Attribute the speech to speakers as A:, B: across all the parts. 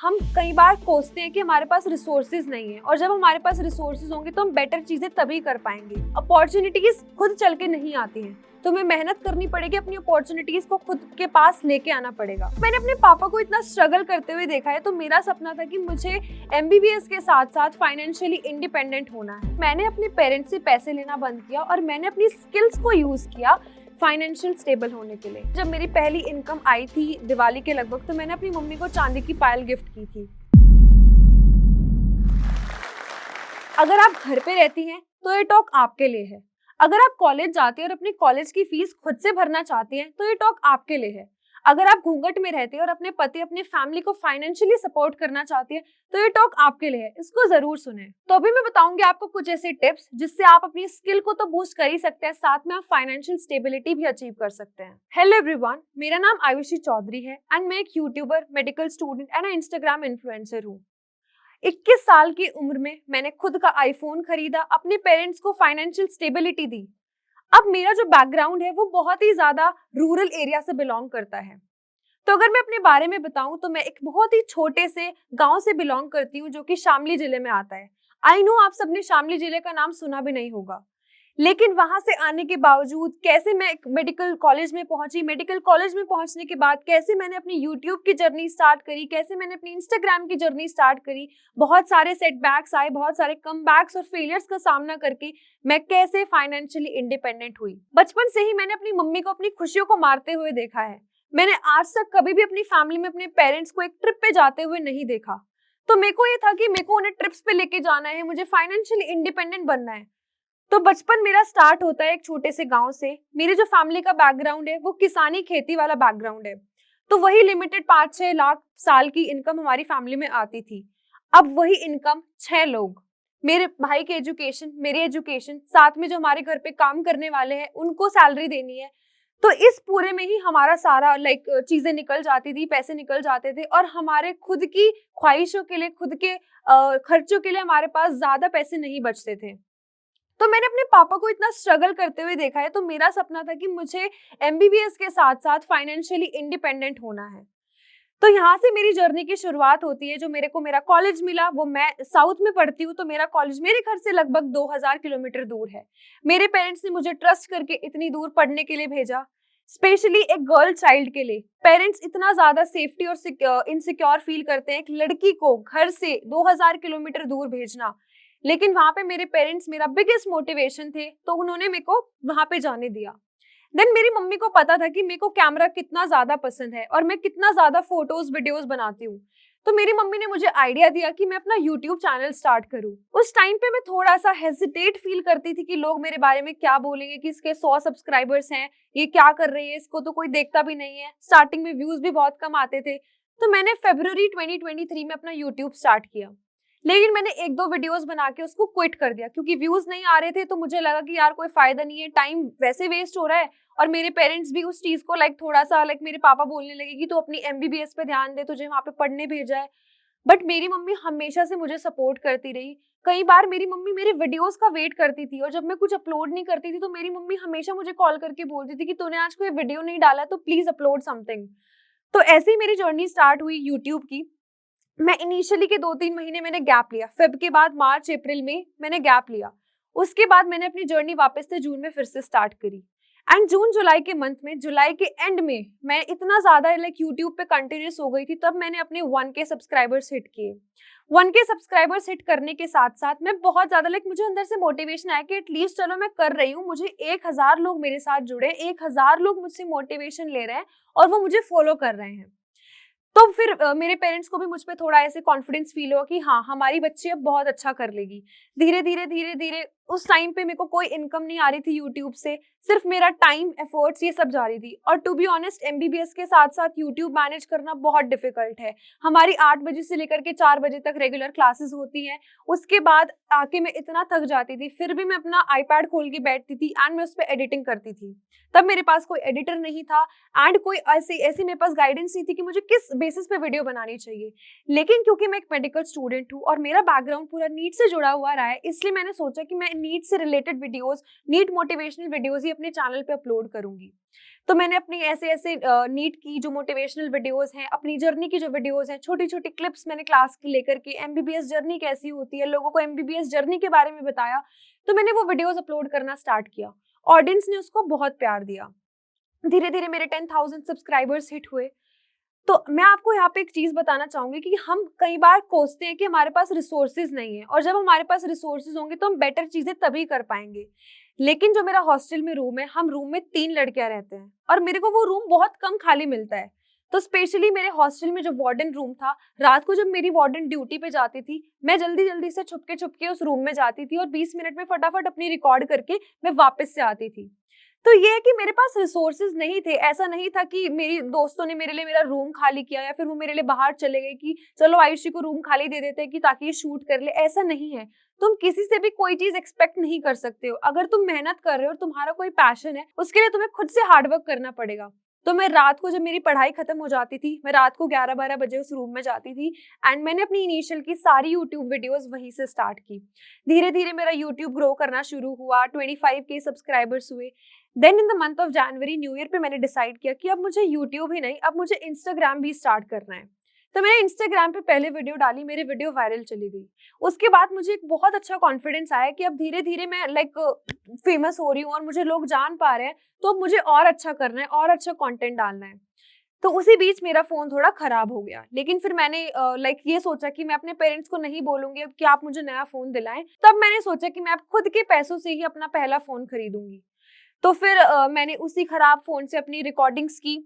A: हम कई बार कोसते हैं कि हमारे पास रिसोर्सेज नहीं है, और जब हमारे पास रिसोर्सेज होंगे तो हम बेटर चीजें तभी कर पाएंगे। अपॉर्चुनिटीज खुद चल के नहीं आती हैं, तो हमें मेहनत करनी पड़ेगी, अपनी अपॉर्चुनिटीज को खुद के पास लेके आना पड़ेगा। मैंने अपने पापा को इतना स्ट्रगल करते हुए देखा है, तो मेरा सपना था कि मुझे MBBS के साथ साथ फाइनेंशियली इंडिपेंडेंट होना है। मैंने अपने पेरेंट्स से पैसे लेना बंद किया और मैंने अपनी स्किल्स को यूज किया फाइनेंशियल स्टेबल होने के लिए। जब मेरी पहली इनकम आई थी दिवाली के लगभग, तो मैंने अपनी मम्मी को चांदी की पायल गिफ्ट की थी। अगर आप घर पे रहती हैं तो ये टॉक आपके लिए है। अगर आप कॉलेज जाती हैं और अपनी कॉलेज की फीस खुद से भरना चाहती हैं तो ये टॉक आपके लिए है। अगर आप घूंघट में रहती हैं और अपने पति अपनी फैमिली को फाइनेंशियली सपोर्ट करना चाहती हैं तो ये टॉक आपके लिए है। इसको जरूर सुने। तो अभी मैं बताऊंगी आपको कुछ ऐसे टिप्स जिससे आप अपनी स्किल को तो बूस्ट कर ही सकते हैं, साथ में आप फाइनेंशियल स्टेबिलिटी भी अचीव कर सकते हैं। हेलो एवरीवन, मेरा नाम आयुषी चौधरी है एंड मैं एक YouTuber, medical student and Instagram influencer हूँ। 21 साल की उम्र में मैंने खुद का आईफोन खरीदा, अपने पेरेंट्स को फाइनेंशियल स्टेबिलिटी दी। अब मेरा जो बैकग्राउंड है वो बहुत ही ज्यादा रूरल एरिया से बिलोंग करता है। तो अगर मैं अपने बारे में बताऊं तो मैं एक बहुत ही छोटे से गांव से बिलोंग करती हूं जो कि शामली जिले में आता है। आई नो आप सबने शामली जिले का नाम सुना भी नहीं होगा, लेकिन वहां से आने के बावजूद कैसे मैं एक मेडिकल कॉलेज में पहुंची, मेडिकल कॉलेज में पहुंचने के बाद कैसे मैंने अपनी यूट्यूब की जर्नी स्टार्ट करी, कैसे मैंने अपनी इंस्टाग्राम की जर्नी स्टार्ट करी, बहुत सारे सेटबैक्स आए, बहुत सारे कमबैक्स और फेलियर्स का सामना करके मैं कैसे फाइनेंशियली इंडिपेंडेंट हुई। बचपन से ही मैंने अपनी मम्मी को अपनी खुशियों को मारते हुए देखा है। मैंने आज तक कभी भी अपनी फैमिली में अपने पेरेंट्स को एक ट्रिप पे जाते हुए नहीं देखा। तो मेरे को ये था कि मेरे को उन्हें ट्रिप्स पे लेके जाना है, मुझे फाइनेंशियली इंडिपेंडेंट बनना है। तो बचपन मेरा स्टार्ट होता है एक छोटे से गांव से। मेरी जो फैमिली का बैकग्राउंड है वो किसानी खेती वाला बैकग्राउंड है, तो वही लिमिटेड 5-6 लाख साल की इनकम हमारी फैमिली में आती थी। अब वही इनकम 6 लोग, मेरे भाई के एजुकेशन, मेरी एजुकेशन, साथ में जो हमारे घर पे काम करने वाले हैं उनको सैलरी देनी है। तो इस पूरे में ही हमारा सारा चीजें निकल जाती थी, पैसे निकल जाते थे, और हमारे खुद की ख्वाहिशों के लिए, खुद के खर्चों के लिए हमारे पास ज्यादा पैसे नहीं बचते थे। तो मैंने अपने पापा को इतना स्ट्रगल करते हुए देखा है, तो मेरा सपना था कि मुझे MBBS के साथ साथ फाइनेंशियली इंडिपेंडेंट होना है। तो यहाँ से मेरी जर्नी की शुरुआत होती है। जो मेरे को मेरा कॉलेज मिला, वो मैं साउथ में पढ़ती हूँ, तो मेरा कॉलेज मेरे घर से लगभग 2000 किलोमीटर दूर है। मेरे पेरेंट्स ने मुझे ट्रस्ट करके इतनी दूर पढ़ने के लिए भेजा, स्पेशली एक गर्ल चाइल्ड के लिए। पेरेंट्स इतना ज्यादा सेफ्टी और इनसिक्योर फील करते हैं एक लड़की को घर से 2000 किलोमीटर दूर भेजना, लेकिन वहां पे मेरे पेरेंट्स मेरा बिगेस्ट मोटिवेशन थे, तो उन्होंने मेरे को वहां पे जाने दिया। देन मेरी मम्मी को पता था कि मेरे को कैमरा कितना ज्यादा पसंद है और मैं कितना ज्यादा फोटोज वीडियोस बनाती हूँ, तो मेरी मम्मी ने मुझे आइडिया दिया कि मैं अपना यूट्यूब चैनल स्टार्ट करूँ। उस टाइम पे मैं थोड़ा सा हेजिटेट फील करती थी कि लोग मेरे बारे में क्या बोलेंगे, कि इसके 100 सब्सक्राइबर्स हैं, ये क्या कर रही है, इसको तो कोई देखता भी नहीं है। स्टार्टिंग में व्यूज भी बहुत कम आते थे। तो मैंने फरवरी 2023 में अपना यूट्यूब स्टार्ट किया, लेकिन मैंने 1-2 वीडियोस बना के उसको क्विट कर दिया क्योंकि व्यूज नहीं आ रहे थे। तो मुझे लगा कि यार कोई फायदा नहीं है, टाइम वैसे वेस्ट हो रहा है, और मेरे पेरेंट्स भी उस चीज को थोड़ा सा मेरे पापा बोलने लगे कि तू अपनी MBBS पे ध्यान दे, तुझे वहां पे पढ़ने भेजा है। बट मेरी मम्मी हमेशा से मुझे सपोर्ट करती रही। कई बार मेरी मम्मी मेरे वीडियोस का वेट करती थी, और जब मैं कुछ अपलोड नहीं करती थी तो मेरी मम्मी हमेशा मुझे कॉल करके बोलती थी कि तूने आज कोई वीडियो नहीं डाला तो प्लीज अपलोड समथिंग। तो ऐसे ही मेरी जर्नी स्टार्ट हुई यूट्यूब की। मैं इनिशियली के 2-3 महीने मैंने गैप लिया, फेब के बाद मार्च अप्रैल में मैंने गैप लिया। उसके बाद मैंने अपनी जर्नी वापस से जून में फिर से स्टार्ट करी। एंड जून जुलाई के मंथ में, जुलाई के एंड में मैं इतना ज्यादा यूट्यूब पे कंटिन्यूस हो गई थी, तब मैंने अपने 1K सब्सक्राइबर्स हिट किए। 1K सब्सक्राइबर्स हिट करने के साथ साथ मैं बहुत ज्यादा मुझे अंदर से मोटिवेशन आया कि एटलीस्ट चलो मैं कर रही हूँ, मुझे 1000 लोग मेरे साथ जुड़े, 1000 लोग मुझसे मोटिवेशन ले रहे हैं और वो मुझे फॉलो कर रहे हैं। तो फिर मेरे पेरेंट्स को भी मुझ पे थोड़ा ऐसे कॉन्फिडेंस फील हुआ कि हाँ, हमारी बच्ची अब बहुत अच्छा कर लेगी। धीरे धीरे उस टाइम पे मेरे को कोई इनकम नहीं आ रही थी यूट्यूब से, सिर्फ मेरा टाइम, एफर्ट्स, ये सब जा रही थी। और टू बी ऑनेस्ट MBBS के साथ साथ यूट्यूब मैनेज करना बहुत डिफिकल्ट है। हमारी 8 बजे से लेकर के 4 बजे तक रेगुलर क्लासेस होती हैं। उसके बाद आके मैं इतना थक जाती थी, फिर भी मैं अपना iPad खोल के बैठती थी एंड मैं उस पर एडिटिंग करती थी। तब मेरे पास कोई एडिटर नहीं था एंड कोई ऐसी मेरे पास गाइडेंस नहीं थी कि मुझे किस बेसिस पे वीडियो बनानी चाहिए। लेकिन क्योंकि मैं एक मेडिकल स्टूडेंट हूँ और मेरा बैकग्राउंड पूरा नीट से जुड़ा हुआ रहा है, इसलिए मैंने सोचा कि मैं नीट से related videos, NEET motivational videos ही अपने चैनल पे अपलोड करूंगी। तो मैंने अपनी ऐसे-ऐसे नीट की जो मोटिवेशनल वीडियोज़ हैं, अपनी जर्नी की जो वीडियोज़ हैं, छोटी-छोटी क्लिप्स मैंने क्लास की लेकर के एमबीबीएस जर्नी कैसी होती है, लोगों को एमबीबीएस जर्नी के बारे में बताया। तो मैंने वो वीडियोज़ अपलोड करना स्टार्ट किया। ऑडियंस ने उसको बहुत प्यार दिया। धीरे-धीरे मेरे 10,000 सब्सक्राइबर्स हिट हुए। तो मैं आपको यहाँ पे एक चीज़ बताना चाहूँगी कि हम कई बार कोसते हैं कि हमारे पास रिसोर्सेज़ नहीं है, और जब हमारे पास रिसोर्सेज़ होंगे तो हम बेटर चीज़ें तभी कर पाएँगे। लेकिन जो मेरा हॉस्टल में रूम है, हम रूम में 3 लड़कियाँ रहते हैं और मेरे को वो रूम बहुत कम खाली मिलता है। तो स्पेशली मेरे हॉस्टल में जो वार्डन रूम था, रात को जब मेरी वार्डन ड्यूटी पे जाती थी, मैं जल्दी-जल्दी से छुपके-छुपके उस रूम में जाती थी और 20 मिनट में फटाफट अपनी रिकॉर्ड करके मैं वापस से आती थी। तो ये है कि मेरे पास रिसोर्सेज नहीं थे। ऐसा नहीं था कि मेरी दोस्तों ने मेरे लिए मेरा रूम खाली किया या फिर वो मेरे लिए बाहर चले गए कि चलो आयुषी को रूम खाली दे देते हैं कि ताकि ये शूट कर ले, ऐसा नहीं है। तुम किसी से भी कोई चीज़ एक्सपेक्ट नहीं कर सकते हो। अगर तुम मेहनत कर रहे हो और तुम्हारा कोई पैशन है, उसके लिए तुम्हें खुद से हार्ड वर्क करना पड़ेगा। तो मैं रात को जब मेरी पढ़ाई खत्म हो जाती थी, मैं रात को 11-12 बजे उस रूम में जाती थी एंड मैंने अपनी इनिशियल की सारी यूट्यूब वीडियोज़ वहीं से स्टार्ट की। धीरे-धीरे मेरा यूट्यूब ग्रो करना शुरू हुआ, 25K सब्सक्राइबर्स हुए। Then in the month of January new year पे मैंने डिसाइड किया कि अब मुझे यूट्यूब ही नहीं, अब मुझे इंस्टाग्राम भी स्टार्ट करना है। तो मैंने इंस्टाग्राम पे पहले वीडियो डाली, मेरी वीडियो वायरल चली गई। उसके बाद मुझे एक बहुत अच्छा कॉन्फिडेंस आया कि अब धीरे-धीरे मैं फेमस हो रही हूँ और मुझे लोग जान पा रहे हैं, तो अब मुझे और अच्छा करना है और अच्छा कंटेंट डालना है। तो उसी बीच मेरा फ़ोन थोड़ा खराब हो गया। लेकिन फिर मैंने ये सोचा कि मैं अपने पेरेंट्स को नहीं बोलूँगी अब कि आप मुझे नया फ़ोन दिलाएँ। तब मैंने सोचा कि मैं अब खुद के पैसों से ही अपना पहला फ़ोन खरीदूँगी। तो फिर मैंने उसी खराब फ़ोन से अपनी रिकॉर्डिंग्स की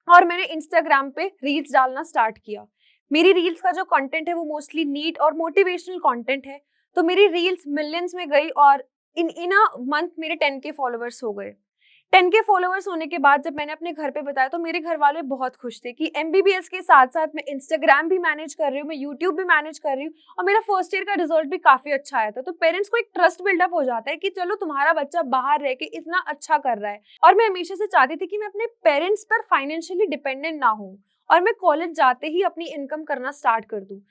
A: और मैंने इंस्टाग्राम पे रील्स डालना स्टार्ट किया। मेरी रील्स का जो कंटेंट है वो मोस्टली नीट और मोटिवेशनल कंटेंट है। तो मेरी रील्स मिलियंस में गई और इन अ मंथ मेरे 10K फॉलोवर्स हो गए। 10K फॉलोवर्स होने के बाद जब मैंने अपने घर पे बताया तो मेरे घर वाले बहुत खुश थे कि एमबीबीएस के साथ-साथ मैं इंस्टाग्राम भी मैनेज कर रही हूँ, मैं यूट्यूब भी मैनेज कर रही हूँ और मेरा फर्स्ट ईयर का रिजल्ट भी काफ़ी अच्छा आया था। तो पेरेंट्स को एक ट्रस्ट बिल्डअप हो जाता है कि चलो तुम्हारा बच्चा बाहर रह के इतना अच्छा कर रहा है। और मैं हमेशा से चाहती थी कि मैं अपने पेरेंट्स पर फाइनेंशियली डिपेंडेंट ना हूँ और मैं कॉलेज जाते ही अपनी इनकम करना स्टार्ट कर दूँ।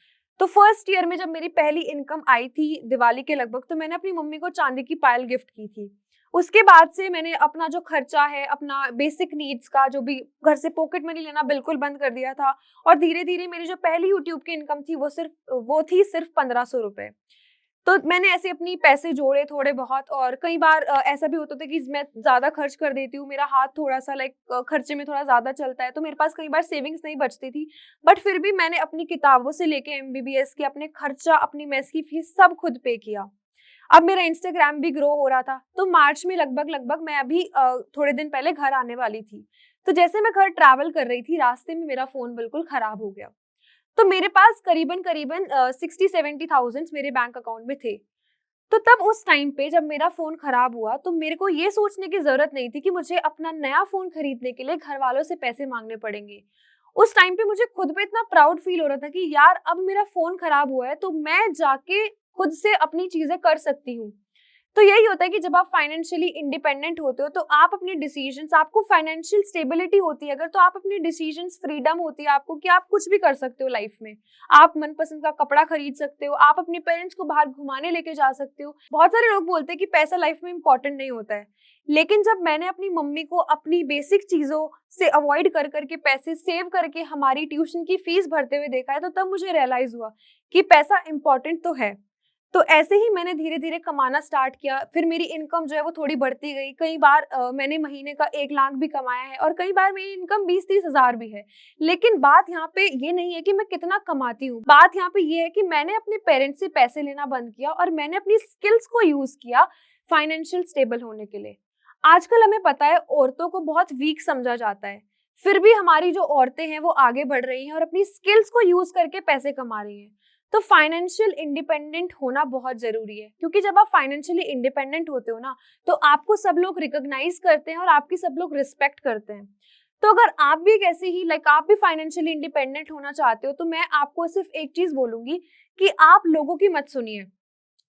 A: तो फर्स्ट ईयर में जब मेरी पहली इनकम आई थी दिवाली के लगभग, तो मैंने अपनी मम्मी को चांदी की पायल गिफ्ट की थी। उसके बाद से मैंने अपना जो खर्चा है, अपना बेसिक नीड्स का जो भी घर से पॉकेट मनी लेना बिल्कुल बंद कर दिया था और धीरे-धीरे मेरी जो पहली यूट्यूब की इनकम थी वो थी सिर्फ ₹1500। तो मैंने ऐसे अपनी पैसे जोड़े थोड़े बहुत और कई बार ऐसा भी होता था कि मैं ज़्यादा खर्च कर देती हूँ, मेरा हाथ थोड़ा-सा खर्चे में थोड़ा ज़्यादा चलता है, तो मेरे पास कई बार सेविंग्स नहीं बचती थी। बट फिर भी मैंने अपनी किताबों से लेके एमबीबीएस के अपने खर्चा, अपनी मेस की फीस सब खुद पे किया। अब मेरा इंस्टाग्राम भी ग्रो हो रहा था, तो मार्च में लगभग मैं अभी थोड़े दिन पहले घर आने वाली थी। तो जैसे मैं घर ट्रैवल कर रही थी, रास्ते में मेरा फ़ोन बिल्कुल खराब हो गया। तो मेरे पास करीबन 60-70 थाउज़ेंड्स मेरे बैंक अकाउंट में थे। तो तब उस टाइम पे जब मेरा फ़ोन खराब हुआ, तो मेरे को ये सोचने की ज़रूरत नहीं थी कि मुझे अपना नया फ़ोन खरीदने के लिए घरवालों से पैसे माँगने पड़ेंगे। उस टाइम पे मुझे खुद पे इतना प्राउड फ़ील हो रहा था कि यार अब मेरा फ़ोन खराब हुआ है, तो मैं जाके खुद से अपनी चीज़ें कर सकती हूँ। तो यही होता है कि जब आप फाइनेंशियली इंडिपेंडेंट होते हो तो आप अपने डिसीजंस, आपको फाइनेंशियल स्टेबिलिटी होती है अगर, तो आप अपने डिसीजंस, फ्रीडम होती है आपको कि आप कुछ भी कर सकते हो लाइफ में। आप मनपसंद का कपड़ा खरीद सकते हो, आप अपने पेरेंट्स को बाहर घुमाने लेके जा सकते हो। बहुत सारे लोग बोलते हैं कि पैसा लाइफ में इंपॉर्टेंट नहीं होता है, लेकिन जब मैंने अपनी मम्मी को अपनी बेसिक चीजों से अवॉइड कर करके पैसे सेव करके हमारी ट्यूशन की फीस भरते हुए देखा है, तो तब मुझे रियलाइज हुआ कि पैसा इंपॉर्टेंट तो है। तो ऐसे ही मैंने धीरे-धीरे कमाना स्टार्ट किया, फिर मेरी इनकम जो है वो थोड़ी बढ़ती गई। कई बार मैंने महीने का 1 लाख भी कमाया है और कई बार मेरी इनकम 20-30 हज़ार भी है। लेकिन बात यहाँ पे ये नहीं है कि मैं कितना कमाती हूँ, बात यहाँ पे ये है कि मैंने अपने पेरेंट्स से पैसे लेना बंद किया और मैंने अपनी स्किल्स को यूज़ किया फाइनेंशियल स्टेबल होने के लिए। आजकल हमें पता है औरतों को बहुत वीक समझा जाता है, फिर भी हमारी जो औरतें हैं वो आगे बढ़ रही हैं और अपनी स्किल्स को यूज़ करके पैसे कमा रही हैं। तो फाइनेंशियल इंडिपेंडेंट होना बहुत ज़रूरी है, क्योंकि जब आप फाइनेंशियली इंडिपेंडेंट होते हो ना, तो आपको सब लोग रिकॉग्नाइज करते हैं और आपकी सब लोग रिस्पेक्ट करते हैं। तो अगर आप भी एक ऐसे ही आप भी फाइनेंशियली इंडिपेंडेंट होना चाहते हो, तो मैं आपको सिर्फ एक चीज़ बोलूँगी कि आप लोगों की मत सुनिए।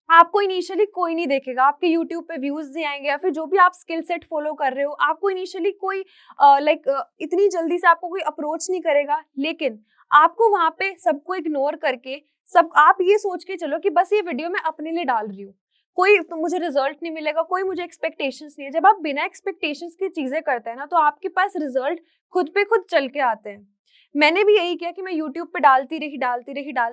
A: आपको इनिशियली कोई नहीं देखेगा, आपके यूट्यूब पे व्यूज़ नहीं आएँगे या फिर जो भी आप स्किल सेट फॉलो कर रहे हो, आपको इनिशियली कोई इतनी जल्दी से आपको कोई अप्रोच नहीं करेगा। लेकिन आपको वहाँ पे सबको इग्नोर करके सब आप ये सोच के चलो कि बस ये वीडियो मैं अपने लिए डाल रही हूँ। कोई तो मुझे रिजल्ट नहीं मिलेगा, कोई मुझे एक्सपेक्टेशंस नहीं है। जब आप बिना एक्सपेक्टेशंस की चीजें करते हैं ना, तो आपके पास रिजल्ट खुद पे खुद चल के आते हैं। मैंने भी यही किया कि मैं यूट्यूब पे डालती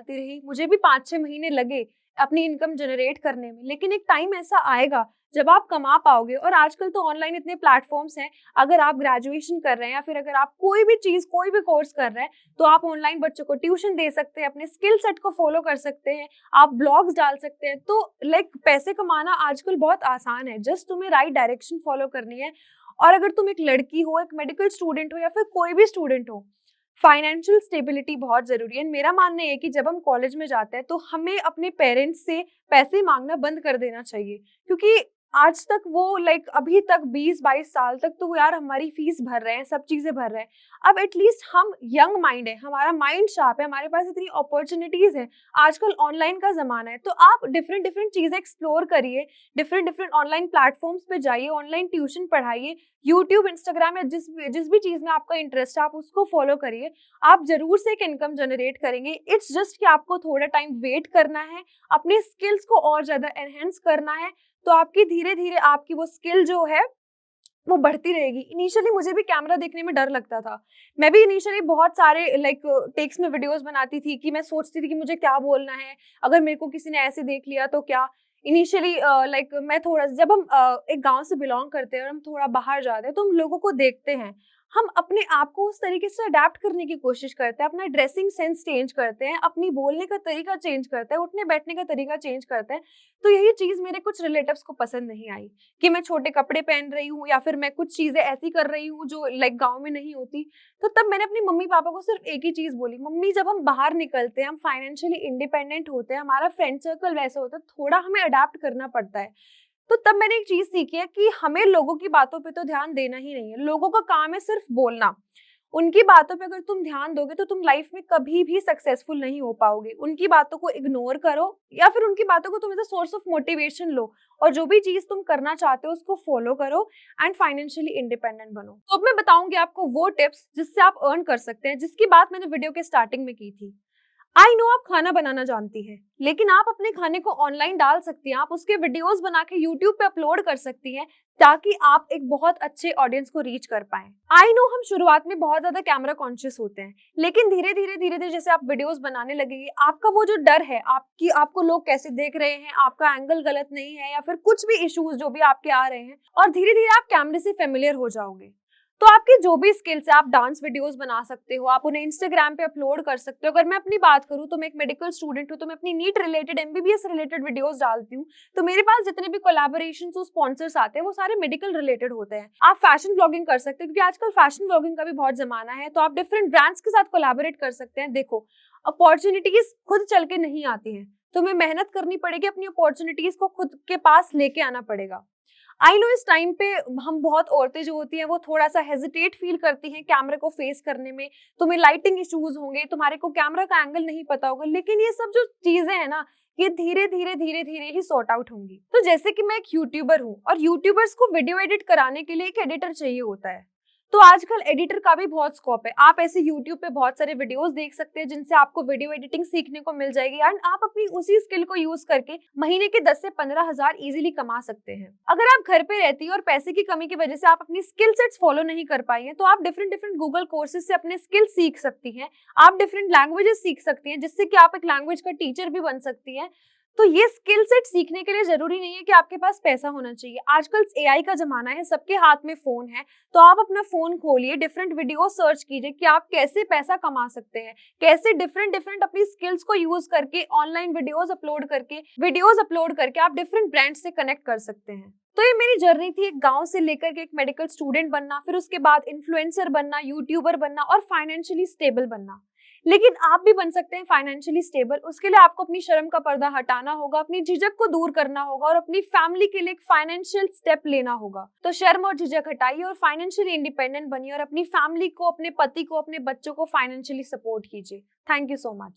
A: रही। मुझे भी 5-6 महीने लगे अपनी इनकम जनरेट करने में, लेकिन एक टाइम ऐसा आएगा जब आप कमा पाओगे। और आजकल तो ऑनलाइन इतने प्लेटफॉर्म्स हैं, अगर आप ग्रेजुएशन कर रहे हैं या फिर अगर आप कोई भी चीज, कोई भी कोर्स कर रहे हैं, तो आप ऑनलाइन बच्चों को ट्यूशन दे सकते हैं, अपने स्किल सेट को फॉलो कर सकते हैं, आप ब्लॉग्स डाल सकते हैं। तो लाइक पैसे कमाना आजकल बहुत आसान है, जस्ट तुम्हें राइट डायरेक्शन फॉलो करनी है। और अगर तुम एक लड़की हो, एक मेडिकल स्टूडेंट हो या फिर कोई भी स्टूडेंट हो, फाइनेंशियल स्टेबिलिटी बहुत जरूरी है। मेरा मानना है कि जब हम कॉलेज में जाते हैं तो हमें अपने पेरेंट्स से पैसे मांगना बंद कर देना चाहिए, क्योंकि आज तक वो लाइक अभी तक 20-22 साल तक तो वो यार हमारी फीस भर रहे हैं, सब चीजें भर रहे हैं। अब एटलीस्ट हम यंग माइंड है, हमारा माइंड शार्प है, हमारे पास इतनी अपॉर्चुनिटीज है, आजकल ऑनलाइन का जमाना है, तो आप डिफरेंट डिफरेंट चीजें एक्सप्लोर करिए, डिफरेंट डिफरेंट ऑनलाइन प्लेटफॉर्म्स पे जाइए, ऑनलाइन ट्यूशन पढ़ाइए, यूट्यूब, इंस्टाग्राम या जिस भी चीज में आपका इंटरेस्ट है आप उसको फॉलो करिए। आप जरूर से एक इनकम जनरेट करेंगे। इट्स जस्ट कि आपको थोड़ा टाइम वेट करना है, अपने स्किल्स को और ज्यादा एनहेंस करना है, तो आपकी धीरे धीरे आपकी वो स्किल जो है वो बढ़ती रहेगी। इनिशियली मुझे भी कैमरा देखने में डर लगता था। मैं भी इनिशियली बहुत सारे लाइक टेक्स में वीडियोस बनाती थी कि मैं सोचती थी कि मुझे क्या बोलना है, अगर मेरे को किसी ने ऐसे देख लिया तो क्या। इनिशियली लाइक मैं थोड़ा, जब हम एक गांव से बिलोंग करते हैं और हम थोड़ा बाहर जाते हैं तो हम लोगों को देखते हैं, हम अपने आप को उस तरीके से अडेप्ट करने की कोशिश करते हैं, अपना ड्रेसिंग सेंस चेंज करते हैं, अपनी बोलने का तरीका चेंज करते हैं, उठने बैठने का तरीका चेंज करते हैं। तो यही चीज मेरे कुछ रिलेटिव्स को पसंद नहीं आई कि मैं छोटे कपड़े पहन रही हूँ या फिर मैं कुछ चीजें ऐसी कर रही हूँ जो लाइक गाँव में नहीं होती। तो तब मैंने अपनी मम्मी पापा को सिर्फ एक ही चीज बोली, मम्मी जब हम बाहर निकलते हैं, हम फाइनेंशियली इंडिपेंडेंट होते हैं, हमारा फ्रेंड सर्कल वैसा होता है, थोड़ा हमें अडेप्ट करना पड़ता है। तो तब मैंने एक चीज सीखी है कि हमें लोगों की बातों पे तो ध्यान देना ही नहीं है। लोगों का काम है सिर्फ बोलना। उनकी बातों पे अगर तुम ध्यान दोगे तो तुम लाइफ में कभी भी सक्सेसफुल नहीं हो पाओगे। उनकी बातों को इग्नोर करो या फिर उनकी बातों को तुम as a source of motivation लो, और जो भी चीज तुम करना चाहते हो उसको फॉलो करो एंड फाइनेंशियली इंडिपेंडेंट बनो। तो अब मैं बताऊंगी आपको वो टिप्स जिससे आप अर्न कर सकते हैं, जिसकी बात मैंने वीडियो के स्टार्टिंग में की थी। आई नो आप खाना बनाना जानती हैं, लेकिन आप अपने खाने को ऑनलाइन डाल सकती हैं, आप उसके वीडियोस बना के यूट्यूब पे अपलोड कर सकती हैं, ताकि आप एक बहुत अच्छे ऑडियंस को रीच कर पाएं। आई नो हम शुरुआत में बहुत ज्यादा कैमरा कॉन्शियस होते हैं, लेकिन धीरे धीरे जैसे आप वीडियोस बनाने लगेंगे, आपका वो जो डर है आपको लोग कैसे देख रहे हैं, आपका एंगल गलत नहीं है या फिर कुछ भी इश्यूज जो भी आपके आ रहे हैं, और धीरे धीरे आप कैमरे से फेमिलियर हो जाओगे। तो आपकी जो भी स्किल्स है, आप डांस वीडियोस बना सकते हो, आप उन्हें इंस्टाग्राम पे अपलोड कर सकते हो। अगर मैं अपनी बात करूं तो मैं एक मेडिकल स्टूडेंट हूं, तो मैं अपनी NEET related, MBBS related videos डालती हूं। तो मेरे पास जितने भी कोलैबोरेशंस और स्पॉन्सर्स आते हैं वो सारे मेडिकल रिलेटेड होते हैं। आप फैशन ब्लॉगिंग कर सकते हो, क्योंकि आजकल फैशन ब्लॉगिंग का भी बहुत जमाना है, तो आप डिफरेंट ब्रांड्स के साथ कोलैबोरेट कर सकते हैं। देखो, अपॉर्चुनिटीज खुद चल के नहीं आती हैं, तुम्हें मेहनत करनी पड़ेगी, अपनी अपॉर्चुनिटीज को खुद के पास लेके आना पड़ेगा। आई नो इस टाइम पे हम बहुत औरतें जो होती हैं वो थोड़ा सा हेजिटेट फील करती हैं कैमरे को फेस करने में। तुम्हें लाइटिंग इश्यूज होंगे, तुम्हारे को कैमरा का एंगल नहीं पता होगा, लेकिन ये सब जो चीजें हैं ना, ये धीरे धीरे ही सॉर्ट आउट होंगी। तो जैसे कि मैं एक यूट्यूबर हूँ, और यूट्यूबर्स को वीडियो एडिट कराने के लिए एक एडिटर चाहिए होता है, तो आजकल एडिटर का भी बहुत स्कोप है। आप ऐसे यूट्यूब पे बहुत सारे वीडियोस देख सकते हैं जिनसे आपको वीडियो एडिटिंग सीखने को मिल जाएगी, एंड आप अपनी उसी स्किल को यूज करके महीने के 10 से 15 हजार इजीली कमा सकते हैं। अगर आप घर पे रहती है और पैसे की कमी की वजह से आप अपनी स्किल सेट्स फॉलो नहीं कर पाई हैं, तो आप डिफरेंट गूगल कोर्सेज से अपने स्किल सीख सकती हैं। आप डिफरेंट लैंग्वेजेस सीख सकती हैं, जिससे कि आप एक लैंग्वेज का टीचर भी बन सकती हैं। तो ये स्किल सेट सीखने के लिए जरूरी नहीं है कि आपके पास पैसा होना चाहिए। आजकल एआई का जमाना है, सबके हाथ में फोन है, तो आप अपना फोन खोलिए, डिफरेंट वीडियो सर्च कीजिए कि आप कैसे पैसा कमा सकते हैं, कैसे डिफरेंट अपनी स्किल्स को यूज करके ऑनलाइन वीडियोस अपलोड करके आप डिफरेंट ब्रांड से कनेक्ट कर सकते हैं। तो ये मेरी जर्नी थी, एक गांव से लेकर के एक मेडिकल स्टूडेंट बनना, फिर उसके बाद इन्फ्लुएंसर बनना, यूट्यूबर बनना और फाइनेंशियली स्टेबल बनना। लेकिन आप भी बन सकते हैं फाइनेंशियली स्टेबल। उसके लिए आपको अपनी शर्म का पर्दा हटाना होगा, अपनी झिझक को दूर करना होगा और अपनी फैमिली के लिए एक फाइनेंशियल स्टेप लेना होगा। तो शर्म और झिझक हटाइए और फाइनेंशियली इंडिपेंडेंट बनिए, और अपनी फैमिली को, अपने पति को, अपने बच्चों को फाइनेंशियली सपोर्ट कीजिए। Thank you so much.